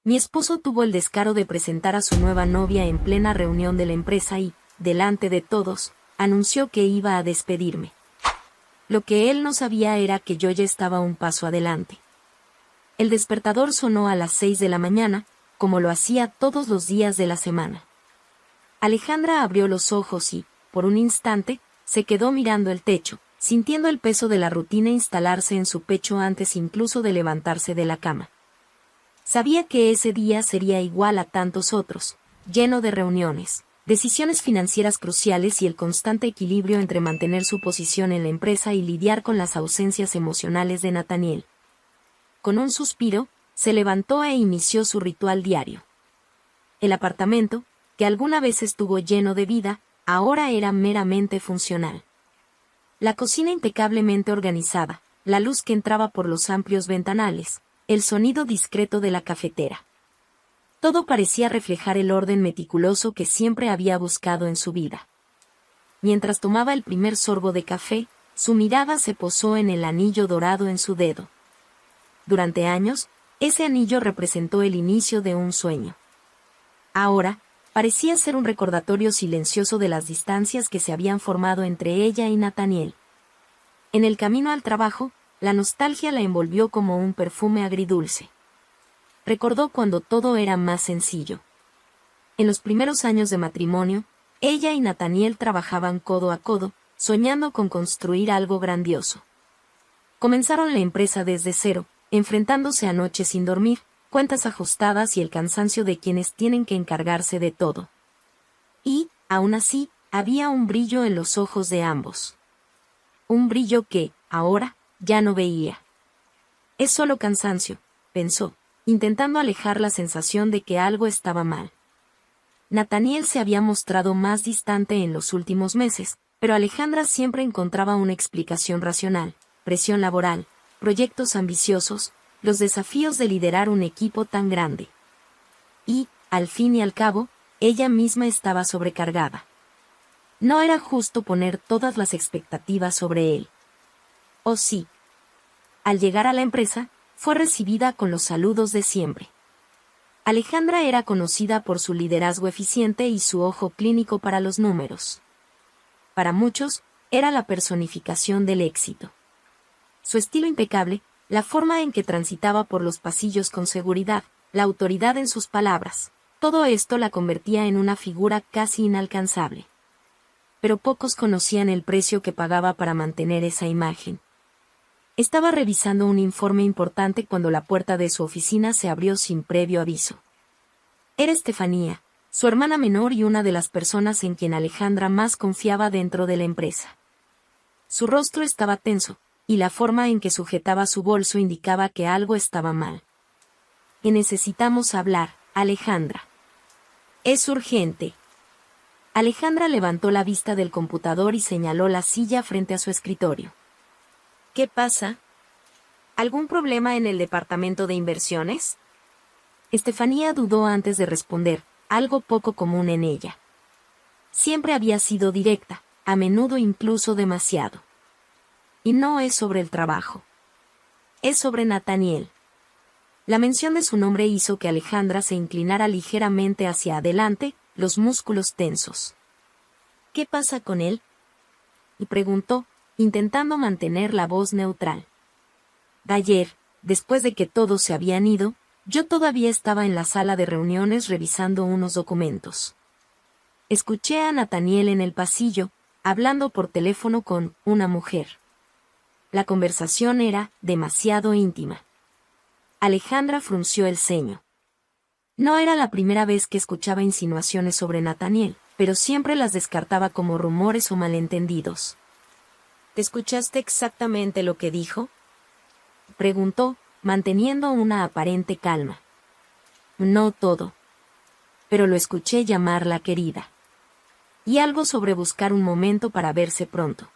Mi esposo tuvo el descaro de presentar a su nueva novia en plena reunión de la empresa y, delante de todos, anunció que iba a despedirme. Lo que él no sabía era que yo ya estaba un paso adelante. El despertador sonó a las 6 de la mañana, como lo hacía todos los días de la semana. Alejandra abrió los ojos y, por un instante, se quedó mirando el techo, sintiendo el peso de la rutina instalarse en su pecho antes incluso de levantarse de la cama. Sabía que ese día sería igual a tantos otros, lleno de reuniones, decisiones financieras cruciales y el constante equilibrio entre mantener su posición en la empresa y lidiar con las ausencias emocionales de Nathaniel. Con un suspiro, se levantó e inició su ritual diario. El apartamento, que alguna vez estuvo lleno de vida, ahora era meramente funcional. La cocina impecablemente organizada, la luz que entraba por los amplios ventanales, el sonido discreto de la cafetera. Todo parecía reflejar el orden meticuloso que siempre había buscado en su vida. Mientras tomaba el primer sorbo de café, su mirada se posó en el anillo dorado en su dedo. Durante años, ese anillo representó el inicio de un sueño. Ahora, parecía ser un recordatorio silencioso de las distancias que se habían formado entre ella y Nathaniel. En el camino al trabajo, la nostalgia la envolvió como un perfume agridulce. Recordó cuando todo era más sencillo. En los primeros años de matrimonio, ella y Nathaniel trabajaban codo a codo, soñando con construir algo grandioso. Comenzaron la empresa desde cero, enfrentándose a noches sin dormir, cuentas ajustadas y el cansancio de quienes tienen que encargarse de todo. Y, aún así, había un brillo en los ojos de ambos. Un brillo que, ahora, ya no veía. Es solo cansancio, pensó, intentando alejar la sensación de que algo estaba mal. Nathaniel se había mostrado más distante en los últimos meses, pero Alejandra siempre encontraba una explicación racional: presión laboral, proyectos ambiciosos, los desafíos de liderar un equipo tan grande. Y, al fin y al cabo, ella misma estaba sobrecargada. No era justo poner todas las expectativas sobre él. ¿O sí? Al llegar a la empresa, fue recibida con los saludos de siempre. Alejandra era conocida por su liderazgo eficiente y su ojo clínico para los números. Para muchos, era la personificación del éxito. Su estilo impecable, la forma en que transitaba por los pasillos con seguridad, la autoridad en sus palabras, todo esto la convertía en una figura casi inalcanzable. Pero pocos conocían el precio que pagaba para mantener esa imagen. Estaba revisando un informe importante cuando la puerta de su oficina se abrió sin previo aviso. Era Estefanía, su hermana menor y una de las personas en quien Alejandra más confiaba dentro de la empresa. Su rostro estaba tenso, y la forma en que sujetaba su bolso indicaba que algo estaba mal. «Y necesitamos hablar, Alejandra. Es urgente». Alejandra levantó la vista del computador y señaló la silla frente a su escritorio. «¿Qué pasa? ¿Algún problema en el departamento de inversiones?» Estefanía dudó antes de responder, algo poco común en ella. Siempre había sido directa, a menudo incluso demasiado. Y no es sobre el trabajo. Es sobre Nathaniel. La mención de su nombre hizo que Alejandra se inclinara ligeramente hacia adelante, los músculos tensos. «¿Qué pasa con él?», y preguntó, intentando mantener la voz neutral. «Ayer, después de que todos se habían ido, yo todavía estaba en la sala de reuniones revisando unos documentos. Escuché a Nathaniel en el pasillo, hablando por teléfono con una mujer. La conversación era demasiado íntima». Alejandra frunció el ceño. No era la primera vez que escuchaba insinuaciones sobre Nathaniel, pero siempre las descartaba como rumores o malentendidos. «¿Te escuchaste exactamente lo que dijo?», preguntó, manteniendo una aparente calma. «No todo. Pero lo escuché llamarla querida. Y algo sobre buscar un momento para verse pronto».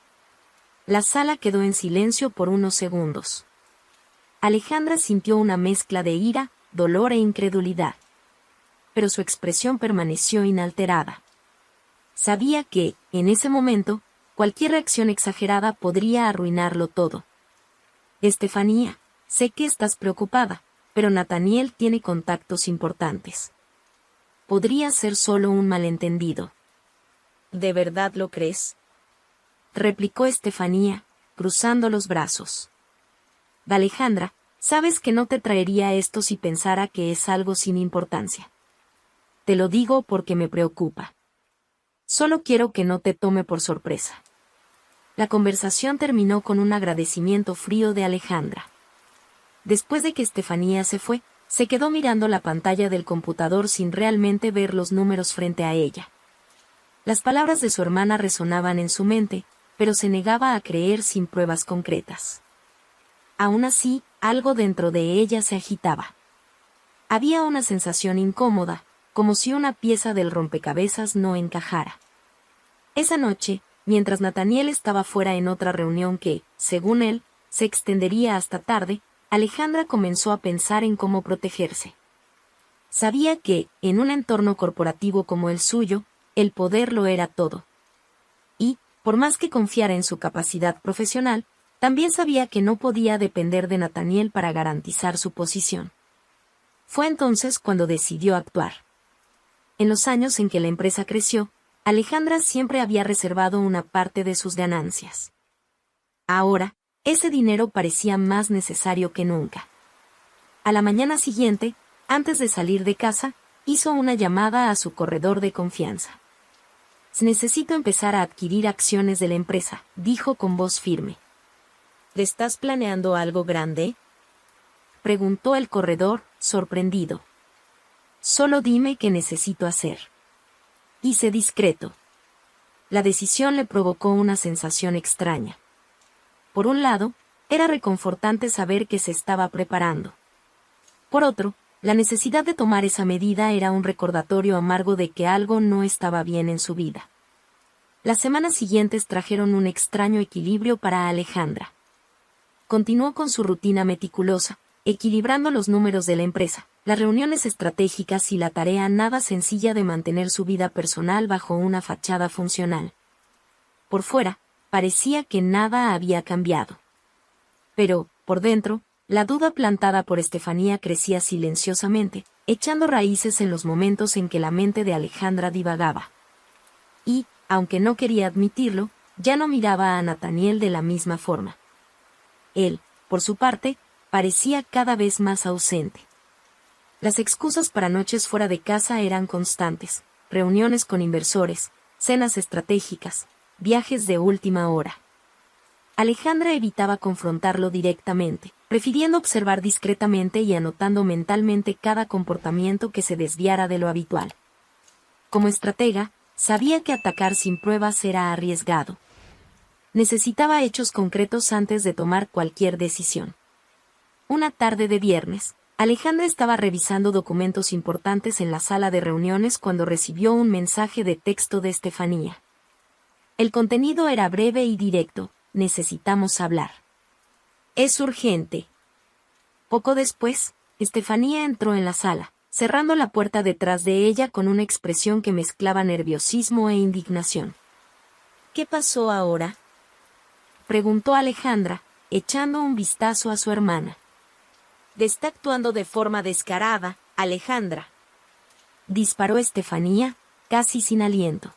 La sala quedó en silencio por unos segundos. Alejandra sintió una mezcla de ira, dolor e incredulidad. Pero su expresión permaneció inalterada. Sabía que, en ese momento, cualquier reacción exagerada podría arruinarlo todo. «Estefanía, sé que estás preocupada», pero Nathaniel tiene contactos importantes. Podría ser solo un malentendido. ¿De verdad lo crees? Replicó Estefanía, cruzando los brazos. Alejandra, sabes que no te traería esto si pensara que es algo sin importancia. Te lo digo porque me preocupa. Solo quiero que no te tome por sorpresa. La conversación terminó con un agradecimiento frío de Alejandra. Después de que Estefanía se fue, se quedó mirando la pantalla del computador sin realmente ver los números frente a ella. Las palabras de su hermana resonaban en su mente, pero se negaba a creer sin pruebas concretas. Aún así, algo dentro de ella se agitaba. Había una sensación incómoda, como si una pieza del rompecabezas no encajara. Esa noche, mientras Nathaniel estaba fuera en otra reunión que, según él, se extendería hasta tarde, Alejandra comenzó a pensar en cómo protegerse. Sabía que, en un entorno corporativo como el suyo, el poder lo era todo. Y, por más que confiara en su capacidad profesional, también sabía que no podía depender de Nathaniel para garantizar su posición. Fue entonces cuando decidió actuar. En los años en que la empresa creció, Alejandra siempre había reservado una parte de sus ganancias. Ahora, ese dinero parecía más necesario que nunca. A la mañana siguiente, antes de salir de casa, hizo una llamada a su corredor de confianza. «Necesito empezar a adquirir acciones de la empresa», dijo con voz firme. ¿Estás planeando algo grande?, preguntó el corredor, sorprendido. «Solo dime qué necesito hacer». Hice discreto. La decisión le provocó una sensación extraña. Por un lado, era reconfortante saber que se estaba preparando. Por otro, la necesidad de tomar esa medida era un recordatorio amargo de que algo no estaba bien en su vida. Las semanas siguientes trajeron un extraño equilibrio para Alejandra. Continuó con su rutina meticulosa, equilibrando los números de la empresa, las reuniones estratégicas y la tarea nada sencilla de mantener su vida personal bajo una fachada funcional. Por fuera, parecía que nada había cambiado. Pero, por dentro, la duda plantada por Estefanía crecía silenciosamente, echando raíces en los momentos en que la mente de Alejandra divagaba. Y, aunque no quería admitirlo, ya no miraba a Nathaniel de la misma forma. Él, por su parte, parecía cada vez más ausente. Las excusas para noches fuera de casa eran constantes, reuniones con inversores, cenas estratégicas, viajes de última hora. Alejandra evitaba confrontarlo directamente, prefiriendo observar discretamente y anotando mentalmente cada comportamiento que se desviara de lo habitual. Como estratega, sabía que atacar sin pruebas era arriesgado. Necesitaba hechos concretos antes de tomar cualquier decisión. Una tarde de viernes, Alejandra estaba revisando documentos importantes en la sala de reuniones cuando recibió un mensaje de texto de Estefanía. El contenido era breve y directo: «Necesitamos hablar. Es urgente». Poco después, Estefanía entró en la sala, cerrando la puerta detrás de ella con una expresión que mezclaba nerviosismo e indignación. ¿Qué pasó ahora?, preguntó Alejandra, echando un vistazo a su hermana. «Está actuando de forma descarada, Alejandra», disparó Estefanía, casi sin aliento.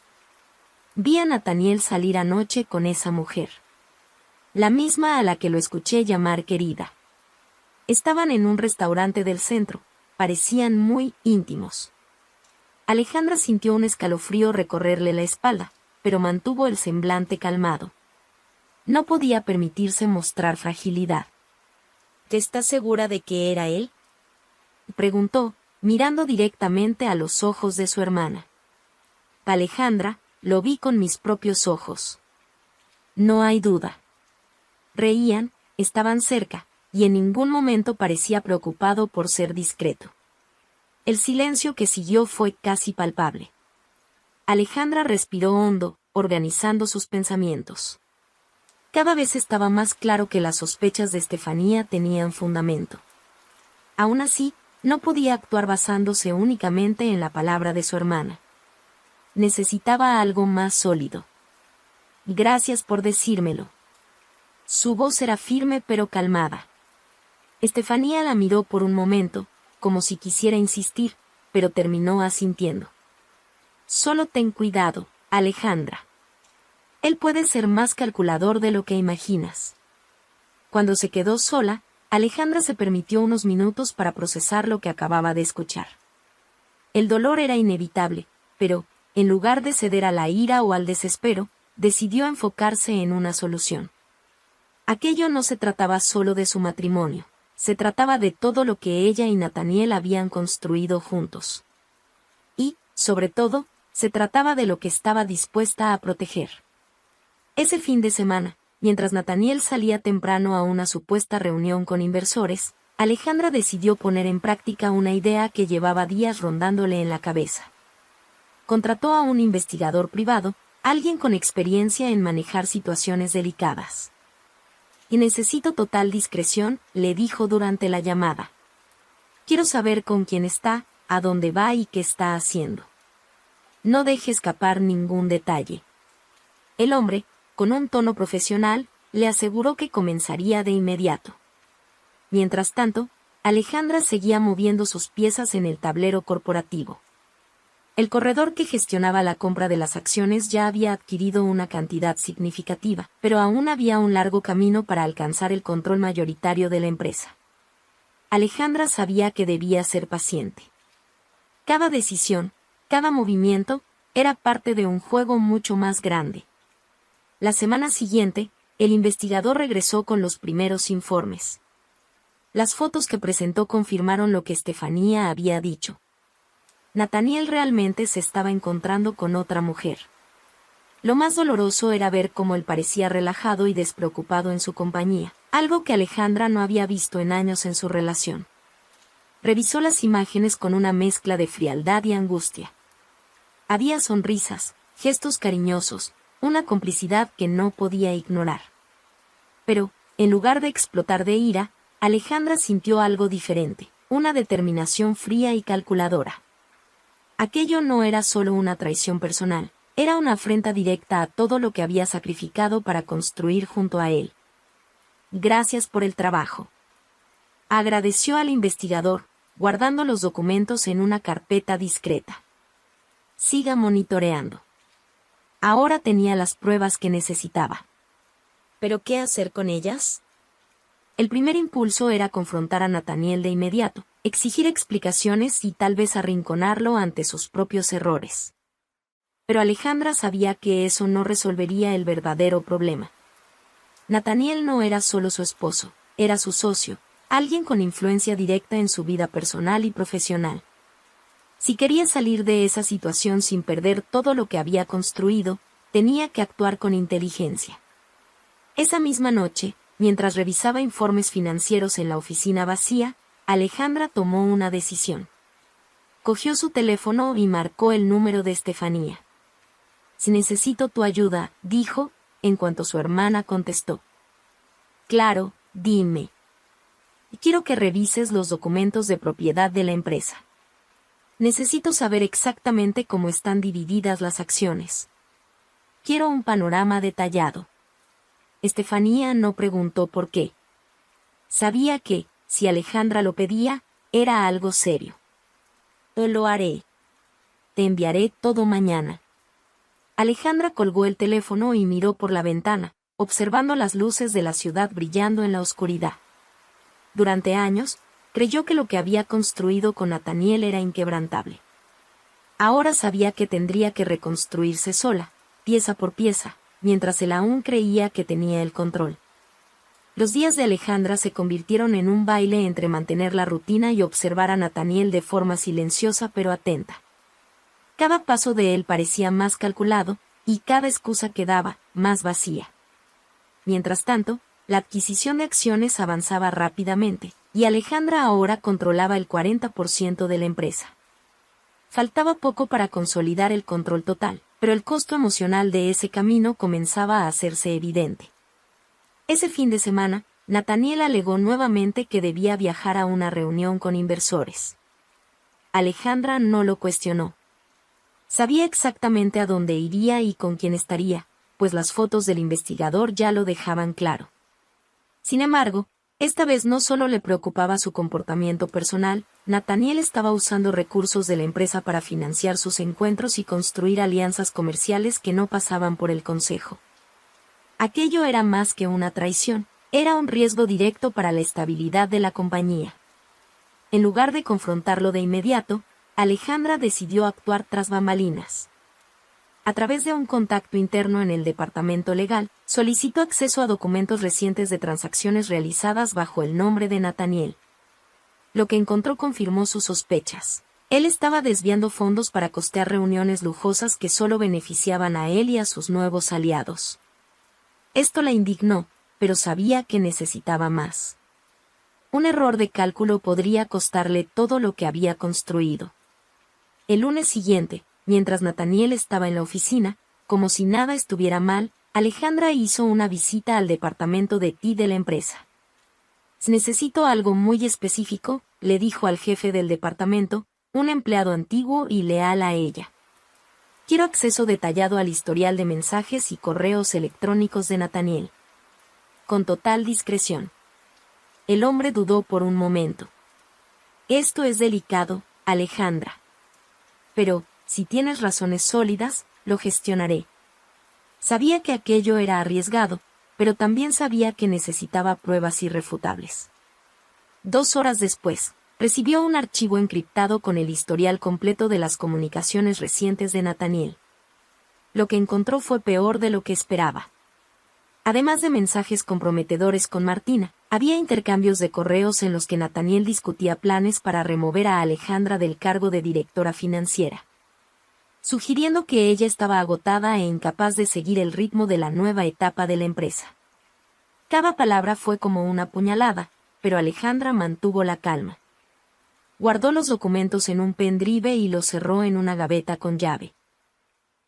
«Vi a Nathaniel salir anoche con esa mujer. La misma a la que lo escuché llamar querida. Estaban en un restaurante del centro, parecían muy íntimos». Alejandra sintió un escalofrío recorrerle la espalda, pero mantuvo el semblante calmado. No podía permitirse mostrar fragilidad. ¿Estás segura de que era él?, preguntó, mirando directamente a los ojos de su hermana. «Alejandra, lo vi con mis propios ojos. No hay duda». Reían, estaban cerca, y en ningún momento parecía preocupado por ser discreto. El silencio que siguió fue casi palpable. Alejandra respiró hondo, organizando sus pensamientos. Cada vez estaba más claro que las sospechas de Estefanía tenían fundamento. Aún así, no podía actuar basándose únicamente en la palabra de su hermana. Necesitaba algo más sólido. «Gracias por decírmelo». Su voz era firme pero calmada. Estefanía la miró por un momento, como si quisiera insistir, pero terminó asintiendo. Solo ten cuidado, Alejandra. Él puede ser más calculador de lo que imaginas. Cuando se quedó sola, Alejandra se permitió unos minutos para procesar lo que acababa de escuchar. El dolor era inevitable, pero, en lugar de ceder a la ira o al desespero, decidió enfocarse en una solución. Aquello no se trataba solo de su matrimonio, se trataba de todo lo que ella y Nathaniel habían construido juntos. Y, sobre todo, se trataba de lo que estaba dispuesta a proteger. Ese fin de semana, mientras Nathaniel salía temprano a una supuesta reunión con inversores, Alejandra decidió poner en práctica una idea que llevaba días rondándole en la cabeza. Contrató a un investigador privado, alguien con experiencia en manejar situaciones delicadas. Y necesito total discreción, le dijo durante la llamada. Quiero saber con quién está, a dónde va y qué está haciendo. No deje escapar ningún detalle. El hombre, con un tono profesional, le aseguró que comenzaría de inmediato. Mientras tanto, Alejandra seguía moviendo sus piezas en el tablero corporativo. El corredor que gestionaba la compra de las acciones ya había adquirido una cantidad significativa, pero aún había un largo camino para alcanzar el control mayoritario de la empresa. Alejandra sabía que debía ser paciente. Cada decisión, cada movimiento, era parte de un juego mucho más grande. La semana siguiente, el investigador regresó con los primeros informes. Las fotos que presentó confirmaron lo que Estefanía había dicho. Nathaniel realmente se estaba encontrando con otra mujer. Lo más doloroso era ver cómo él parecía relajado y despreocupado en su compañía, algo que Alejandra no había visto en años en su relación. Revisó las imágenes con una mezcla de frialdad y angustia. Había sonrisas, gestos cariñosos, una complicidad que no podía ignorar. Pero, en lugar de explotar de ira, Alejandra sintió algo diferente, una determinación fría y calculadora. Aquello no era solo una traición personal, era una afrenta directa a todo lo que había sacrificado para construir junto a él. Gracias por el trabajo. Agradeció al investigador, guardando los documentos en una carpeta discreta. Siga monitoreando. Ahora tenía las pruebas que necesitaba. ¿Pero qué hacer con ellas? El primer impulso era confrontar a Nathaniel de inmediato, exigir explicaciones y tal vez arrinconarlo ante sus propios errores. Pero Alejandra sabía que eso no resolvería el verdadero problema. Nathaniel no era solo su esposo, era su socio, alguien con influencia directa en su vida personal y profesional. Si quería salir de esa situación sin perder todo lo que había construido, tenía que actuar con inteligencia. Esa misma noche, mientras revisaba informes financieros en la oficina vacía, Alejandra tomó una decisión. Cogió su teléfono y marcó el número de Estefanía. «Si necesito tu ayuda», dijo, en cuanto su hermana contestó. «Claro, dime. Quiero que revises los documentos de propiedad de la empresa. Necesito saber exactamente cómo están divididas las acciones. Quiero un panorama detallado». Estefanía no preguntó por qué. Sabía que, si Alejandra lo pedía, era algo serio. «Lo haré. Te enviaré todo mañana». Alejandra colgó el teléfono y miró por la ventana, observando las luces de la ciudad brillando en la oscuridad. Durante años, creyó que lo que había construido con Nathaniel era inquebrantable. Ahora sabía que tendría que reconstruirse sola, pieza por pieza, mientras él aún creía que tenía el control. Los días de Alejandra se convirtieron en un baile entre mantener la rutina y observar a Nathaniel de forma silenciosa pero atenta. Cada paso de él parecía más calculado, y cada excusa que daba, más vacía. Mientras tanto, la adquisición de acciones avanzaba rápidamente, y Alejandra ahora controlaba el 40% de la empresa. Faltaba poco para consolidar el control total, pero el costo emocional de ese camino comenzaba a hacerse evidente. Ese fin de semana, Nathaniel alegó nuevamente que debía viajar a una reunión con inversores. Alejandra no lo cuestionó. Sabía exactamente a dónde iría y con quién estaría, pues las fotos del investigador ya lo dejaban claro. Sin embargo, Esta vez no solo le preocupaba su comportamiento personal, Nathaniel estaba usando recursos de la empresa para financiar sus encuentros y construir alianzas comerciales que no pasaban por el consejo. Aquello era más que una traición, era un riesgo directo para la estabilidad de la compañía. En lugar de confrontarlo de inmediato, Alejandra decidió actuar tras bambalinas. A través de un contacto interno en el departamento legal, solicitó acceso a documentos recientes de transacciones realizadas bajo el nombre de Nathaniel. Lo que encontró confirmó sus sospechas. Él estaba desviando fondos para costear reuniones lujosas que solo beneficiaban a él y a sus nuevos aliados. Esto la indignó, pero sabía que necesitaba más. Un error de cálculo podría costarle todo lo que había construido. El lunes siguiente, mientras Nathaniel estaba en la oficina, como si nada estuviera mal, Alejandra hizo una visita al departamento de TI de la empresa. «Necesito algo muy específico», le dijo al jefe del departamento, un empleado antiguo y leal a ella. «Quiero acceso detallado al historial de mensajes y correos electrónicos de Nathaniel». Con total discreción. El hombre dudó por un momento. «Esto es delicado, Alejandra. Pero, si tienes razones sólidas, lo gestionaré». Sabía que aquello era arriesgado, pero también sabía que necesitaba pruebas irrefutables. 2 horas después, recibió un archivo encriptado con el historial completo de las comunicaciones recientes de Nathaniel. Lo que encontró fue peor de lo que esperaba. Además de mensajes comprometedores con Martina, había intercambios de correos en los que Nathaniel discutía planes para remover a Alejandra del cargo de directora financiera, sugiriendo que ella estaba agotada e incapaz de seguir el ritmo de la nueva etapa de la empresa. Cada palabra fue como una puñalada, pero Alejandra mantuvo la calma. Guardó los documentos en un pendrive y los cerró en una gaveta con llave.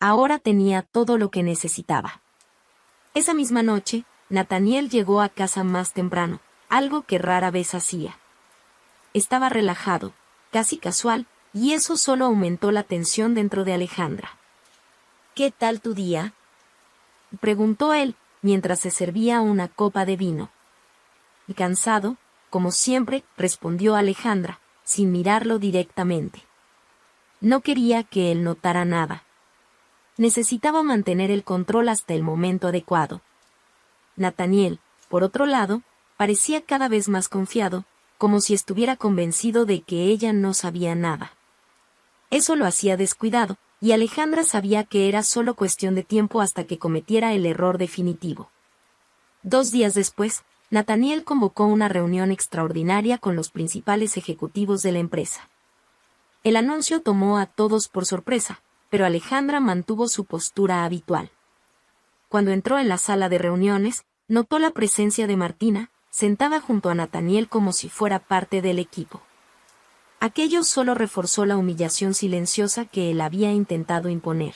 Ahora tenía todo lo que necesitaba. Esa misma noche, Nathaniel llegó a casa más temprano, algo que rara vez hacía. Estaba relajado, casi casual, y eso solo aumentó la tensión dentro de Alejandra. «¿Qué tal tu día?», preguntó él, mientras se servía una copa de vino. «Y cansado, como siempre», respondió Alejandra, sin mirarlo directamente. No quería que él notara nada. Necesitaba mantener el control hasta el momento adecuado. Nathaniel, por otro lado, parecía cada vez más confiado, como si estuviera convencido de que ella no sabía nada. Eso lo hacía descuidado, y Alejandra sabía que era solo cuestión de tiempo hasta que cometiera el error definitivo. 2 días después, Nathaniel convocó una reunión extraordinaria con los principales ejecutivos de la empresa. El anuncio tomó a todos por sorpresa, pero Alejandra mantuvo su postura habitual. Cuando entró en la sala de reuniones, notó la presencia de Martina, sentada junto a Nathaniel como si fuera parte del equipo. Aquello solo reforzó la humillación silenciosa que él había intentado imponer.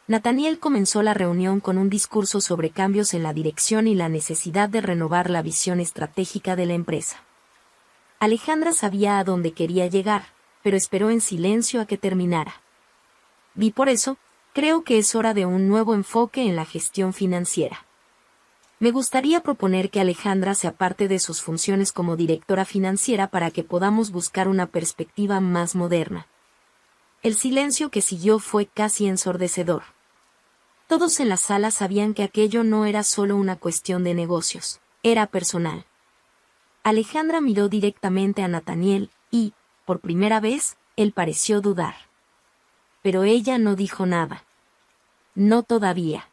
Nathaniel comenzó la reunión con un discurso sobre cambios en la dirección y la necesidad de renovar la visión estratégica de la empresa. Alejandra sabía a dónde quería llegar, pero esperó en silencio a que terminara. «Y por eso, creo que es hora de un nuevo enfoque en la gestión financiera. Me gustaría proponer que Alejandra se aparte de sus funciones como directora financiera para que podamos buscar una perspectiva más moderna». El silencio que siguió fue casi ensordecedor. Todos en la sala sabían que aquello no era solo una cuestión de negocios, era personal. Alejandra miró directamente a Nathaniel y, por primera vez, él pareció dudar. Pero ella no dijo nada. «No todavía».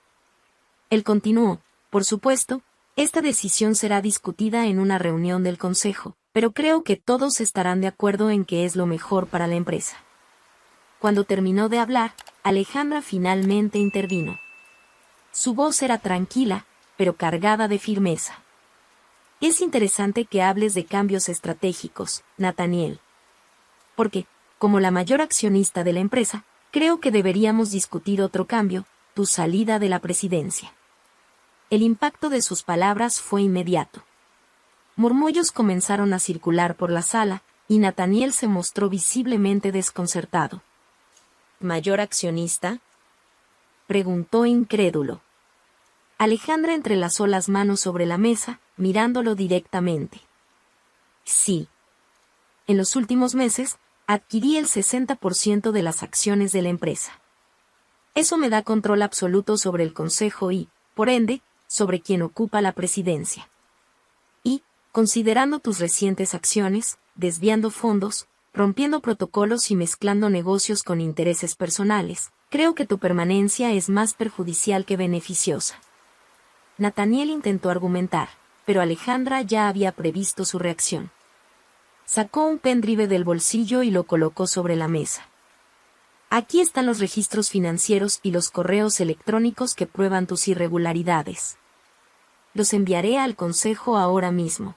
Él continuó: «Por supuesto, esta decisión será discutida en una reunión del consejo, pero creo que todos estarán de acuerdo en que es lo mejor para la empresa». Cuando terminó de hablar, Alejandra finalmente intervino. Su voz era tranquila, pero cargada de firmeza. «Es interesante que hables de cambios estratégicos, Nathaniel. Porque, como la mayor accionista de la empresa, creo que deberíamos discutir otro cambio, tu salida de la presidencia». El impacto de sus palabras fue inmediato. Murmullos comenzaron a circular por la sala, y Nathaniel se mostró visiblemente desconcertado. «¿Mayor accionista?», preguntó incrédulo. Alejandra entrelazó las manos sobre la mesa, mirándolo directamente. Sí. En los últimos meses, adquirí el 60% de las acciones de la empresa. Eso me da control absoluto sobre el consejo y, por ende, sobre quien ocupa la presidencia. Y, considerando tus recientes acciones, desviando fondos, rompiendo protocolos y mezclando negocios con intereses personales, creo que tu permanencia es más perjudicial que beneficiosa. Nathaniel intentó argumentar, pero Alejandra ya había previsto su reacción. Sacó un pendrive del bolsillo y lo colocó sobre la mesa. Aquí están los registros financieros y los correos electrónicos que prueban tus irregularidades. Los enviaré al consejo ahora mismo.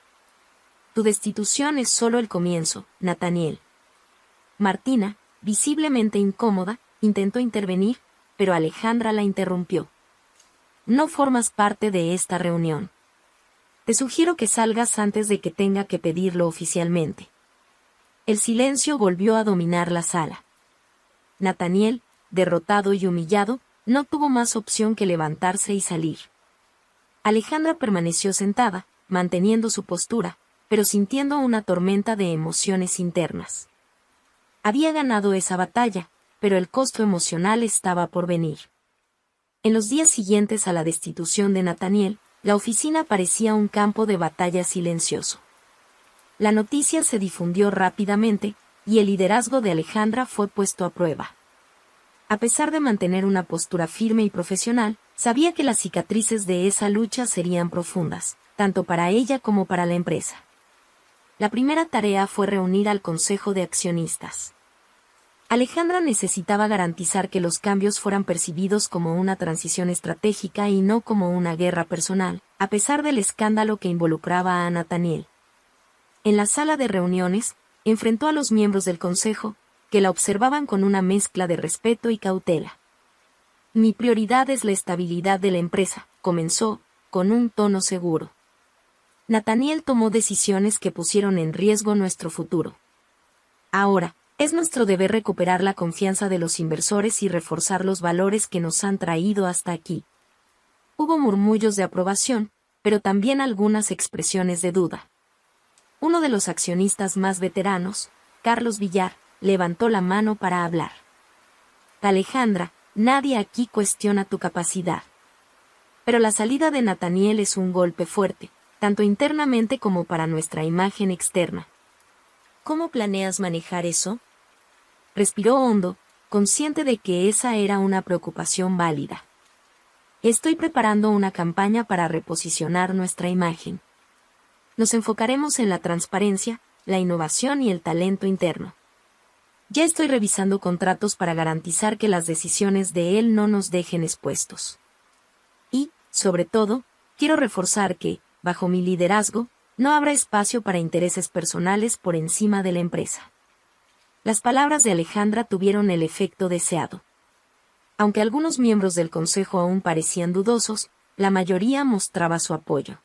Tu destitución es solo el comienzo, Nathaniel. Martina, visiblemente incómoda, intentó intervenir, pero Alejandra la interrumpió. No formas parte de esta reunión. Te sugiero que salgas antes de que tenga que pedirlo oficialmente. El silencio volvió a dominar la sala. Nathaniel, derrotado y humillado, no tuvo más opción que levantarse y salir. Alejandra permaneció sentada, manteniendo su postura, pero sintiendo una tormenta de emociones internas. Había ganado esa batalla, pero el costo emocional estaba por venir. En los días siguientes a la destitución de Nathaniel, la oficina parecía un campo de batalla silencioso. La noticia se difundió rápidamente, y el liderazgo de Alejandra fue puesto a prueba. A pesar de mantener una postura firme y profesional, sabía que las cicatrices de esa lucha serían profundas, tanto para ella como para la empresa. La primera tarea fue reunir al Consejo de Accionistas. Alejandra necesitaba garantizar que los cambios fueran percibidos como una transición estratégica y no como una guerra personal, a pesar del escándalo que involucraba a Nathaniel. En la sala de reuniones, enfrentó a los miembros del consejo, que la observaban con una mezcla de respeto y cautela. Mi prioridad es la estabilidad de la empresa, comenzó, con un tono seguro. Nathaniel tomó decisiones que pusieron en riesgo nuestro futuro. Ahora, es nuestro deber recuperar la confianza de los inversores y reforzar los valores que nos han traído hasta aquí. Hubo murmullos de aprobación, pero también algunas expresiones de duda. Uno de los accionistas más veteranos, Carlos Villar, levantó la mano para hablar. Alejandra, nadie aquí cuestiona tu capacidad. Pero la salida de Nathaniel es un golpe fuerte, tanto internamente como para nuestra imagen externa. ¿Cómo planeas manejar eso? Respiró hondo, consciente de que esa era una preocupación válida. Estoy preparando una campaña para reposicionar nuestra imagen. Nos enfocaremos en la transparencia, la innovación y el talento interno. Ya estoy revisando contratos para garantizar que las decisiones de él no nos dejen expuestos. Y, sobre todo, quiero reforzar que, bajo mi liderazgo, no habrá espacio para intereses personales por encima de la empresa. Las palabras de Alejandra tuvieron el efecto deseado. Aunque algunos miembros del consejo aún parecían dudosos, la mayoría mostraba su apoyo.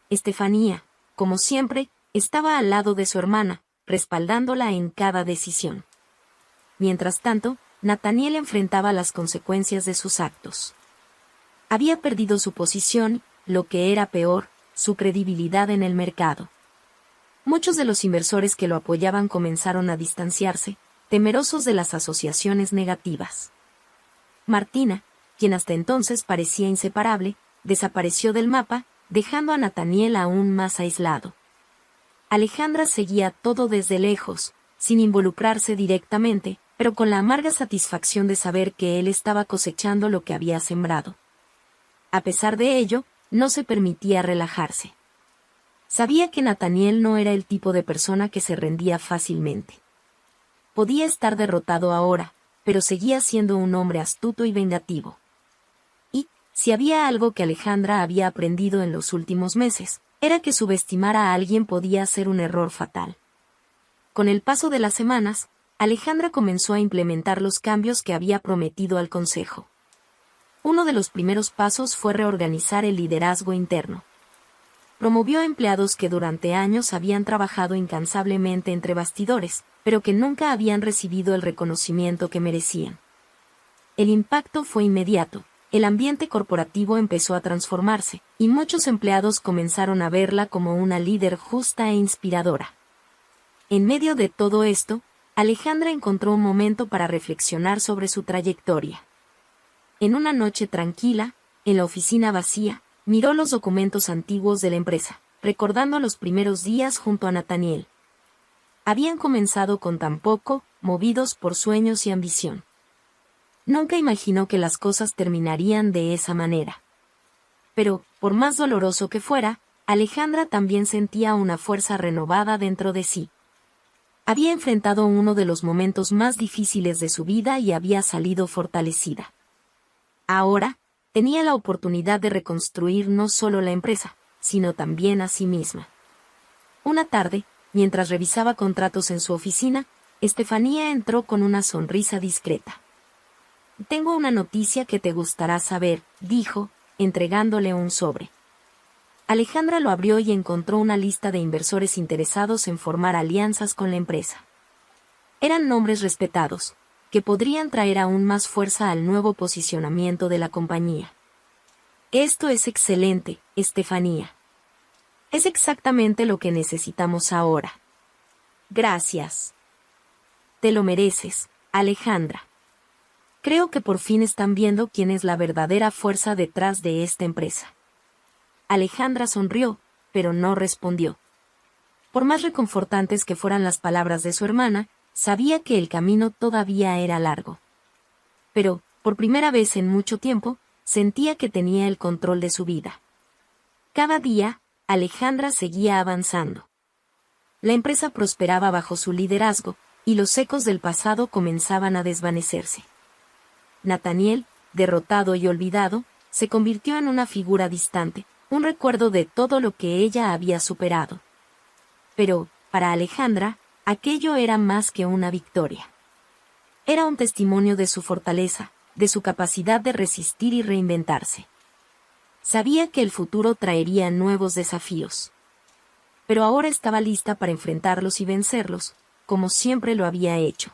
Estefanía, como siempre, estaba al lado de su hermana, respaldándola en cada decisión. Mientras tanto, Nathaniel enfrentaba las consecuencias de sus actos. Había perdido su posición, lo que era peor, su credibilidad en el mercado. Muchos de los inversores que lo apoyaban comenzaron a distanciarse, temerosos de las asociaciones negativas. Martina, quien hasta entonces parecía inseparable, desapareció del mapa, dejando a Nathaniel aún más aislado. Alejandra seguía todo desde lejos, sin involucrarse directamente, pero con la amarga satisfacción de saber que él estaba cosechando lo que había sembrado. A pesar de ello, no se permitía relajarse. Sabía que Nathaniel no era el tipo de persona que se rendía fácilmente. Podía estar derrotado ahora, pero seguía siendo un hombre astuto y vengativo. Y, si había algo que Alejandra había aprendido en los últimos meses, era que subestimar a alguien podía ser un error fatal. Con el paso de las semanas, Alejandra comenzó a implementar los cambios que había prometido al consejo. Uno de los primeros pasos fue reorganizar el liderazgo interno. Promovió a empleados que durante años habían trabajado incansablemente entre bastidores, pero que nunca habían recibido el reconocimiento que merecían. El impacto fue inmediato. el ambiente corporativo empezó a transformarse, y muchos empleados comenzaron a verla como una líder justa e inspiradora. En medio de todo esto, Alejandra encontró un momento para reflexionar sobre su trayectoria. En una noche tranquila, en la oficina vacía, miró los documentos antiguos de la empresa, recordando los primeros días junto a Nathaniel. Habían comenzado con tan poco, movidos por sueños y ambición. Nunca imaginó que las cosas terminarían de esa manera. Pero, por más doloroso que fuera, Alejandra también sentía una fuerza renovada dentro de sí. Había enfrentado uno de los momentos más difíciles de su vida y había salido fortalecida. Ahora, tenía la oportunidad de reconstruir no solo la empresa, sino también a sí misma. Una tarde, mientras revisaba contratos en su oficina, Estefanía entró con una sonrisa discreta. «Tengo una noticia que te gustará saber», dijo, entregándole un sobre. Alejandra lo abrió y encontró una lista de inversores interesados en formar alianzas con la empresa. Eran nombres respetados, que podrían traer aún más fuerza al nuevo posicionamiento de la compañía. «Esto es excelente, Estefanía. Es exactamente lo que necesitamos ahora». «Gracias». «Te lo mereces, Alejandra. Creo que por fin están viendo quién es la verdadera fuerza detrás de esta empresa». Alejandra sonrió, pero no respondió. Por más reconfortantes que fueran las palabras de su hermana, sabía que el camino todavía era largo. Pero, por primera vez en mucho tiempo, sentía que tenía el control de su vida. Cada día, Alejandra seguía avanzando. La empresa prosperaba bajo su liderazgo, y los ecos del pasado comenzaban a desvanecerse. Nathaniel, derrotado y olvidado, se convirtió en una figura distante, un recuerdo de todo lo que ella había superado. Pero, para Alejandra, aquello era más que una victoria. Era un testimonio de su fortaleza, de su capacidad de resistir y reinventarse. Sabía que el futuro traería nuevos desafíos. Pero ahora estaba lista para enfrentarlos y vencerlos, como siempre lo había hecho.